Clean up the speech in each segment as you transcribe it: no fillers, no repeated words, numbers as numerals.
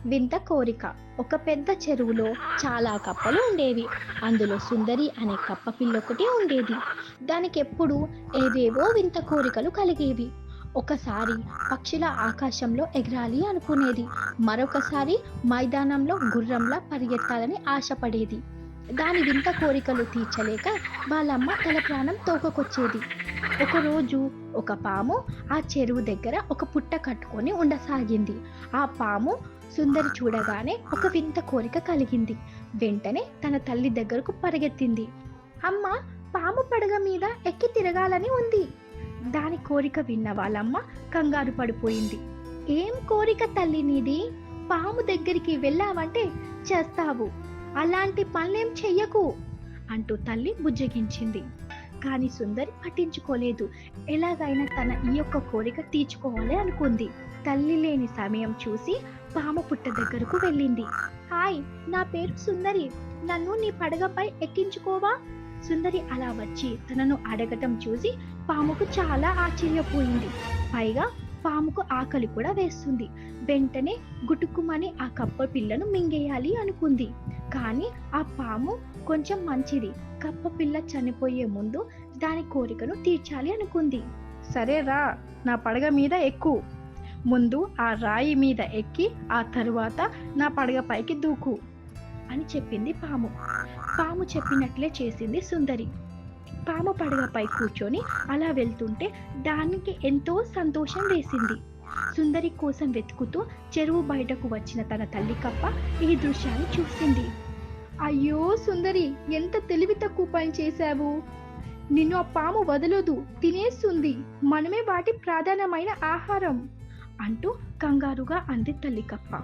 వింత కోరిక. ఒక పెద్ద చెరువులో చాలా కప్పలు ఉండేవి. అందులో సుందరి అనే కప్ప పిల్లొకటి ఉండేది. దానికెప్పుడు ఏవేవో వింత కోరికలు కలిగేవి. ఒకసారి పక్షిల ఆకాశంలో ఎగరాలి అనుకునేది. మరొకసారి మైదానంలో గుర్రంలా పరిగెత్తాలని ఆశపడేది. దాని వింత కోరికలు తీర్చలేక వాళ్ళమ్మ తల ప్రాణం తోకకొచ్చేది. ఒకరోజు ఒక పాము ఆ చెరువు దగ్గర ఒక పుట్ట కట్టుకొని ఉండసాగింది. ఆ పాము సుందరి చూడగానే ఒక వింత కోరిక కలిగింది. వెంటనే తన తల్లి దగ్గరకు పరిగెత్తింది. అమ్మ, పాము పడగ మీద ఎక్కి తిరగాలని ఉంది. దాని కోరిక విన్న వాళ్ళమ్మ కంగారు పడిపోయింది. ఏం కోరిక తల్లి నీది? పాము దగ్గరికి వెళ్ళావంటే చేస్తావు. అలాంటి పనులేం చెయ్యకు అంటూ తల్లి బుజ్జగించింది. కానీ సుందరి పట్టించుకోలేదు. ఎలాగైనా తన ఈ యొక్క కోరిక తీర్చుకోవాలి అనుకుంది. తల్లి లేని సమయం చూసి పాము పుట్ట దగ్గరకు వెళ్ళింది. హాయ్, నా పేరు సుందరి. నన్ను నీ పడగపై ఎక్కించుకోవా? సుందరి అలా వచ్చి తనను అడగటం చూసి పాముకు చాలా ఆశ్చర్యపోయింది. పైగా పాముకు ఆకలి కూడా వేస్తుంది. వెంటనే గుటుక్కుమని ఆ కప్ప పిల్లను మింగేయాలి అనుకుంది. కానీ ఆ పాము కొంచెం మంచిది. కప్ప పిల్ల చనిపోయే ముందు దాని కోరికను తీర్చాలి అనుకుంది. సరే రా, నా పడగ మీద ఎక్కు. ముందు ఆ రాయి మీద ఎక్కి ఆ తరువాత నా పడగ పైకి దూకు అని చెప్పింది పాము. పాము చెప్పినట్లే చేసింది సుందరి. పాము పడగపై కూర్చొని అలా వెళ్తుంటే దానికి ఎంతో సంతోషం వేసింది. సుందరి కోసం వెతుకుతూ చెరువు బయటకు వచ్చిన తన తల్లి కప్ప ఈ దృశ్యాన్ని చూసింది. అయ్యో సుందరి, ఎంత తెలివి తక్కువ పని చేశావు. నిన్ను ఆ పాము వదలదు, తినేస్తుంది. మనమే వాటి ప్రధానమైన ఆహారం అంటూ కంగారుగా అంది తల్లి కప్ప.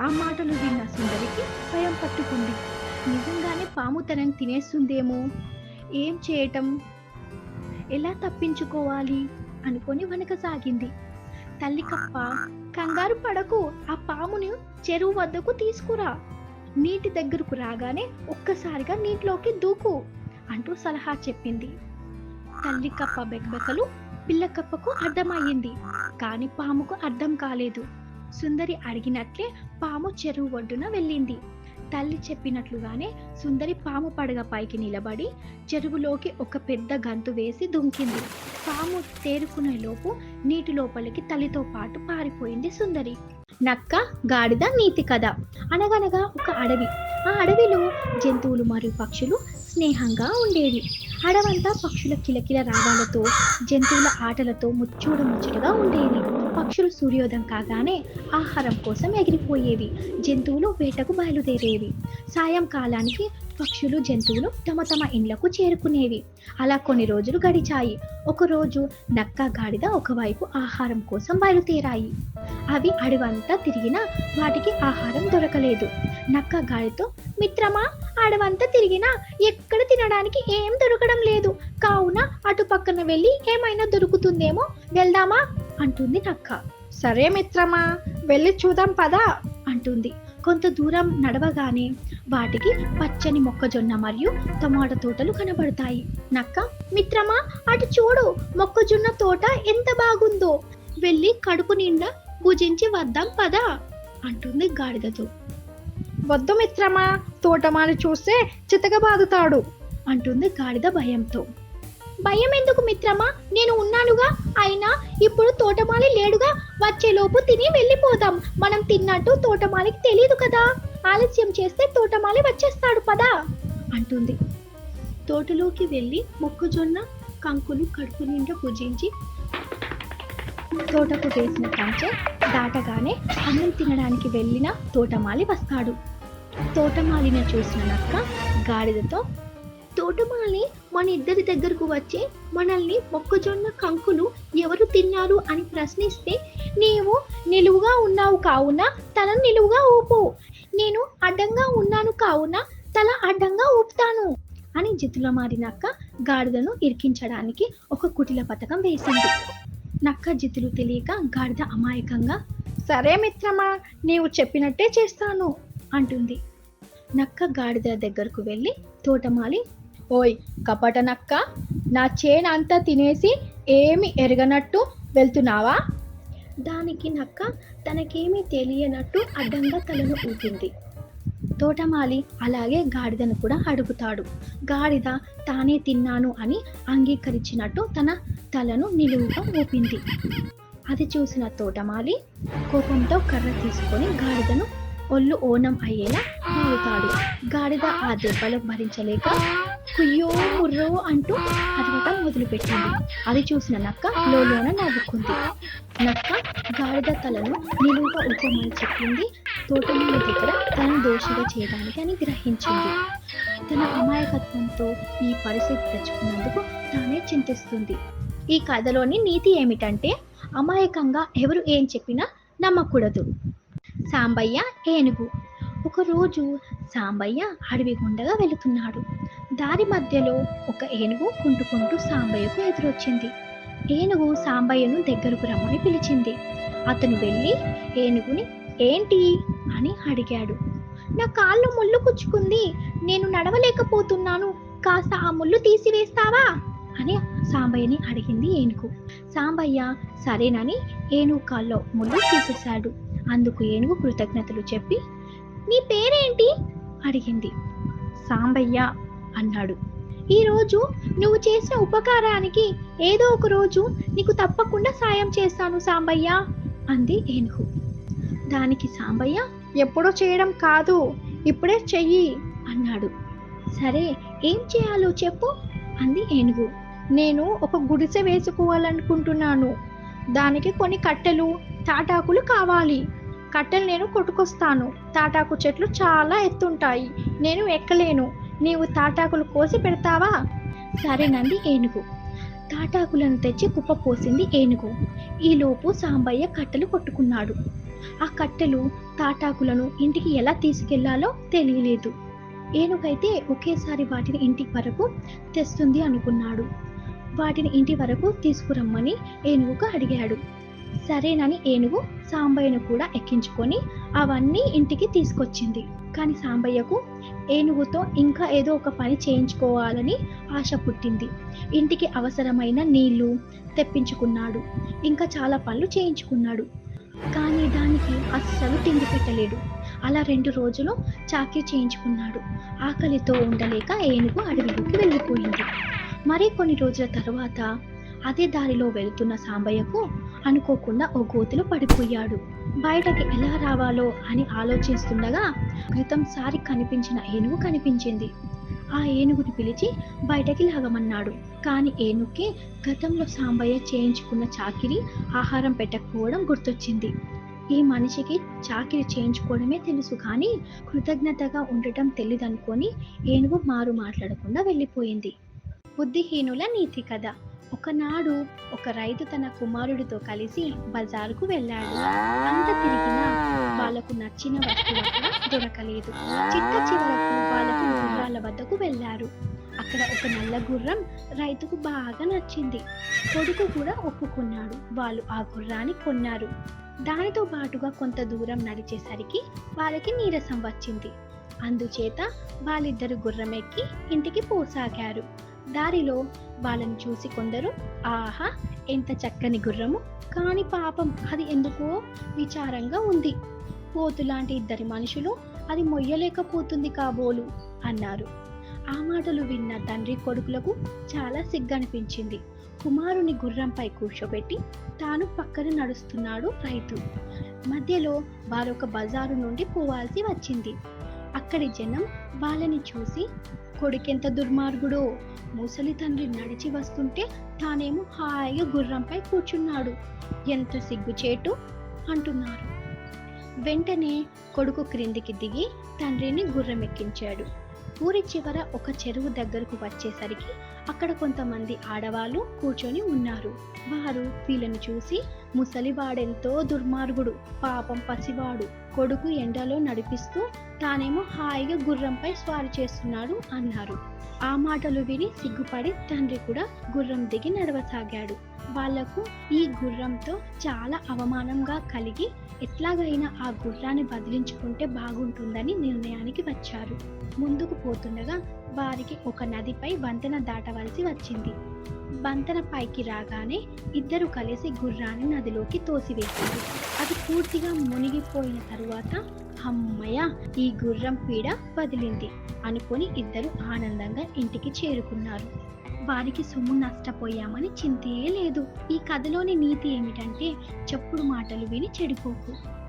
ఆ మాటలు విన్న సుందరికి భయం పట్టుకుంది. నిజంగానే పాము తనని తినేస్తుందేమో. ఏం చేయటం, ఎలా తప్పించుకోవాలి అనుకొని వనకసాగింది. తల్లి కప్ప, కంగారు పడకు, ఆ పాముని చెరువు వద్దకు తీసుకురా. నీటి దగ్గరకు రాగానే ఒక్కసారిగా నీటిలోకి దూకు అంటూ సలహా చెప్పింది. తల్లి కప్ప బెకబెకలు పిల్ల కప్పకు అర్థమయ్యింది. కానీ పాముకు అర్థం కాలేదు. సుందరి అడిగినట్లే పాము చెరువు ఒడ్డున వెళ్ళింది. తల్లి చెప్పినట్లుగానే సుందరి పాము పడగ పైకి నిలబడి చెరువులోకి ఒక పెద్ద గంతు వేసి దుంకింది. పాము తేరుకునే లోపు నీటి లోపలికి తల్లితో పాటు పారిపోయింది సుందరి. నక్క, గాడిద నీతి కథ. అనగనగా ఒక అడవి. ఆ అడవిలో జంతువులు మరియు పక్షులు స్నేహంగా ఉండేవి. అడవంతా పక్షుల కిలకిల రాగాలతో, జంతువుల ఆటలతో ముచ్చటగా ఉండేది. పక్షులు సూర్యోదయం కాగానే ఆహారం కోసం ఎగిరిపోయేవి. జంతువులు వేటకు బయలుదేరేవి. సాయంకాలానికి పక్షులు, జంతువులు తమ తమ ఇండ్లకు చేరుకునేవి. అలా కొన్ని రోజులు గడిచాయి. ఒకరోజు నక్క, గాడిద ఒకవైపు ఆహారం కోసం బయలుదేరాయి. అవి అడవంతా తిరిగినా వాటికి ఆహారం దొరకలేదు. నక్క గాడితో, మిత్రమా, అడవంతా తిరిగినా ఎక్కడ తినడానికి ఏం దొరకడం లేదు. కావున అటు పక్కన వెళ్ళి ఏమైనా దొరుకుతుందేమో వెళ్దామా అంటుంది నక్క. సరే మిత్రమా, వెళ్ళి చూద్దాం పదా అంటుంది. కొంత దూరం నడవగానే వాటికి పచ్చని మొక్కజొన్న మరియు టమాటా తోటలు కనబడతాయి. నక్క, మిత్రమా, అటు చూడు, మొక్కజొన్న తోట ఎంత బాగుందో. వెళ్ళి కడుపు నిండా భుజించి వద్దాం పదా అంటుంది గాడిదతో. వద్దు మిత్రమా, తోటమాలి చూస్తే చితకబాదుతాడు అంటుంది గాడిద భయంతో. భయం ఎందుకు మిత్రమా, నేను ఉన్నానుగా. అయినా ఇప్పుడు తోటమాలి లేడుగా. వచ్చేలోపు తిని వెళ్ళిపోదాం. మనం తిన్నట్టు తోటమాలికి తెలియదు కదా. ఆలస్యం చేస్తే తోటమాలి వచ్చేస్తాడు పదా అంటుంది. తోటలోకి వెళ్ళి మొక్కజొన్న కంకులు కడుపు నిండా భుజించి తోటకు వేసిన కంచె దాటగానే అన్నం తినడానికి వెళ్ళిన తోటమాలి వస్తాడు. తోటమాలిని చూసిన నక్క గాడిదతో, తోటమాలి మన ఇద్దరి దగ్గరకు వచ్చి మనల్ని మొక్కజొన్న కంకులు ఎవరు తిన్నారు అని ప్రశ్నిస్తే నీవు నిలువుగా ఉన్నావు కావున తల నిలువుగా ఊపు. నేను అడ్డంగా ఉన్నాను కావున తల అడ్డంగా ఊపుతాను అని జిత్తుల మారి నక్క గాడిదను ఇరికించడానికి ఒక కుటిల పథకం వేసింది. నక్క జిత్తులు తెలియక గాడిద అమాయకంగా, సరే మిత్రమా, నీవు చెప్పినట్టే చేస్తాను అంటుంది. నక్క గాడిద దగ్గరకు వెళ్ళి తోటమాలి, ఓయ్ కపట నక్క, నా చేను అంతా తినేసి ఏమి ఎరగనట్టు వెళ్తున్నావా? దానికి నక్క తనకేమీ తెలియనట్టు అడ్డంగా తలను ఊపింది. తోటమాలి అలాగే గాడిదను కూడా అడుగుతాడు. గాడిద తానే తిన్నాను అని అంగీకరించినట్టు తన తలను నిలువుగా ఊపింది. అది చూసిన తోటమాలి కోపంతో కర్ర తీసుకొని గాడిదను ఒళ్ళు ఓనం అయ్యేలా బాగుతాడు. గాడిద ఆ దెబ్బలు భరించలేక కుయ్యో ముర్రో అంటూ అరవటం మొదలుపెట్టింది. అది చూసిన నక్క లోలోన నవ్వుకుంది. నక్క గాడిద తలను నిలువుగా ఊపమని చెప్పింది తోటమాలి దగ్గర తనను దోషిగా చేయడానికి అని గ్రహించింది. తన అమాయకత్వంతో ఈ పరిస్థితి తెచ్చుకున్నందుకు తానే చింతిస్తుంది. ఈ కథలోని నీతి ఏమిటంటే అమాయకంగా ఎవరు ఏం చెప్పినా నమ్మకూడదు. సాంబయ్య ఏనుగు. ఒకరోజు సాంబయ్య అడవి గుండగా వెళుతున్నాడు. దారి మధ్యలో ఒక ఏనుగు కుంటుకుంటూ సాంబయ్యకు ఎదురొచ్చింది. ఏనుగు సాంబయ్యను దగ్గరకు రమ్మని పిలిచింది. అతను వెళ్ళి ఏనుగుని ఏంటి అని అడిగాడు. నా కాళ్ళు ముళ్ళు కుచ్చుకుంది, నేను నడవలేకపోతున్నాను, కాస్త ఆ ముళ్ళు తీసివేస్తావా అని సాంబయ్యని అడిగింది ఏనుగు. సాంబయ్య సరేనని ఏనుగు కాల్లో ముళ్ళు తీసేశాడు. అందుకు ఏనుగు కృతజ్ఞతలు చెప్పి నీ పేరేంటి అడిగింది. సాంబయ్య అన్నాడు. ఈరోజు నువ్వు చేసిన ఉపకారానికి ఏదో ఒక రోజు నీకు తప్పకుండా సాయం చేస్తాను సాంబయ్య అంది ఏనుగు. దానికి సాంబయ్య ఎప్పుడో చేయడం కాదు, ఇప్పుడే చెయ్యి అన్నాడు. సరే ఏం చేయాలో చెప్పు అంది ఏనుగు. నేను ఒక గుడిసె వేసుకోవాలనుకుంటున్నాను. దానికి కొన్ని కట్టెలు తాటాకులు కావాలి. కట్టెలు నేను కొట్టుకొస్తాను. తాటాకు చెట్లు చాలా ఎత్తుంటాయి, నేను ఎక్కలేను. నీవు తాటాకులు కోసి పెడతావా? సరేనంది ఏనుగు. తాటాకులను తెచ్చి కుప్ప పోసింది ఏనుగు. ఈలోపు సాంబయ్య కట్టెలు కొట్టుకున్నాడు. ఆ కట్టెలు తాటాకులను ఇంటికి ఎలా తీసుకెళ్లాలో తెలియలేదు. ఏనుగైతే ఒకేసారి వాటిని ఇంటి వరకు తెస్తుంది అనుకున్నాడు. వాటిని ఇంటి వరకు తీసుకురమ్మని ఏనుగుకు అడిగాడు. సరేనని ఏనుగు సాంబయ్యను కూడా ఎక్కించుకొని అవన్నీ ఇంటికి తీసుకొచ్చింది. కానీ సాంబయ్యకు ఏనుగుతో ఇంకా ఏదో ఒక పని చేయించుకోవాలని ఆశ పుట్టింది. ఇంటికి అవసరమైన నీళ్లు తెప్పించుకున్నాడు, ఇంకా చాలా పనులు చేయించుకున్నాడు. కానీ దానికి అస్సలు తిండి పెట్టలేడు. అలా 2 రోజులు చాకిరీ చేయించుకున్నాడు. ఆకలితో ఉండలేక ఏనుగు అడవిలోకి వెళ్ళిపోయింది. మరి కొన్ని రోజుల తర్వాత అదే దారిలో వెళుతున్న సాంబయ్యకు అనుకోకుండా ఓ గోతిలో పడిపోయాడు. బయటకి ఎలా రావాలో అని ఆలోచిస్తుండగా క్రితంసారి కనిపించిన ఏనుగు కనిపించింది. ఆ ఏనుగుని పిలిచి బయటకి లాగమన్నాడు. కానీ ఏనుగుకి గతంలో సాంబయ్య చేయించుకున్న చాకిరీ ఆహారం పెట్టకపోవడం గుర్తొచ్చింది. ఈ మనిషికి చాకిరీ చేయించుకోవడమే తెలుసు, కానీ కృతజ్ఞతగా ఉండటం తెలీదనుకొని ఏనుగు మారు మాట్లాడకుండా వెళ్ళిపోయింది. బుద్ధిహీనుల నీతి కథ. ఒకనాడు ఒక రైతు తన కుమారుడితో కలిసి బజారుకు వెళ్ళాడు. అంత తిరిగినా వాళ్ళకు నచ్చిన వస్తువు అక్కడ దొరకలేదు. చిట్ట చివరకు వాళ్ళకు గుర్రాల వద్దకు వెళ్ళారు. అక్కడ ఒక నల్ల గుర్రం రైతుకు బాగా నచ్చింది. కొడుకు కూడా ఒప్పుకున్నాడు. వాళ్ళు ఆ గుర్రాన్ని కొన్నారు. దానితో పాటుగా కొంత దూరం నడిచేసరికి వాళ్ళకి నీరసం వచ్చింది. అందుచేత వాళ్ళిద్దరు గుర్రం ఎక్కి ఇంటికి పోసాగారు. దారిలో వాళ్ళని చూసి కొందరు ఆహా ఎంత చక్కని గుర్రము, కాని పాపం అది ఎందుకో విచారంగా ఉంది. పోతులాంటి ఇద్దరి మనుషులు అది మొయ్యలేకపోతుంది కాబోలు అన్నారు. ఆ మాటలు విన్న తండ్రి కొడుకులకు చాలా సిగ్గనిపించింది. కుమారుని గుర్రంపై కూర్చోబెట్టి తాను పక్కన నడుస్తున్నాడు రైతు. మధ్యలో వారొక బజారు నుండి పోవాల్సి వచ్చింది. అక్కడి జనం వాళ్ళని చూసి కొడుకెంత దుర్మార్గుడో, ముసలి తండ్రి నడిచి వస్తుంటే తానేమో హాయిగా గుర్రంపై కూర్చున్నాడు, ఎంత సిగ్గుచేటు అంటున్నారు. వెంటనే కొడుకు క్రిందికి దిగి తండ్రిని గుర్రం ఎక్కించాడు. ఊరి చివర ఒక చెరువు దగ్గరకు వచ్చేసరికి అక్కడ కొంతమంది ఆడవాళ్ళు కూర్చొని ఉన్నారు. వారు వీళ్ళను చూసి ముసలివాడెంతో దుర్మార్గుడు, పాపం పసివాడు, కొడుకు ఎండలో నడిపిస్తూ తానేమో హాయిగా గుర్రంపై స్వారీ చేస్తున్నాడు అన్నారు. ఆ మాటలు విని సిగ్గుపడి తండ్రి కూడా గుర్రం దిగి నడవసాగాడు. వాళ్లకు ఈ గుర్రంతో చాలా అవమానంగా కలిగి ఎట్లాగైనా ఆ గుర్రాన్ని బదిలించుకుంటే బాగుంటుందని నిర్ణయానికి వచ్చారు. ముందుకు పోతుండగా వారికి ఒక నదిపై వంతెన దాటవలసి వచ్చింది. వంతెన పైకి రాగానే ఇద్దరు కలిసి గుర్రాన్ని నదిలోకి తోసివేశారు. అది పూర్తిగా మునిగిపోయిన తరువాత అమ్మయ్య, ఈ గుర్రం పీడ వదిలింది అనుకొని ఇద్దరు ఆనందంగా ఇంటికి చేరుకున్నారు. వారికి సొమ్ము నష్టపోయామని చింతే లేదు. ఈ కథలోని నీతి ఏమిటంటే చెప్పుడు మాటలు విని చెడిపోకు.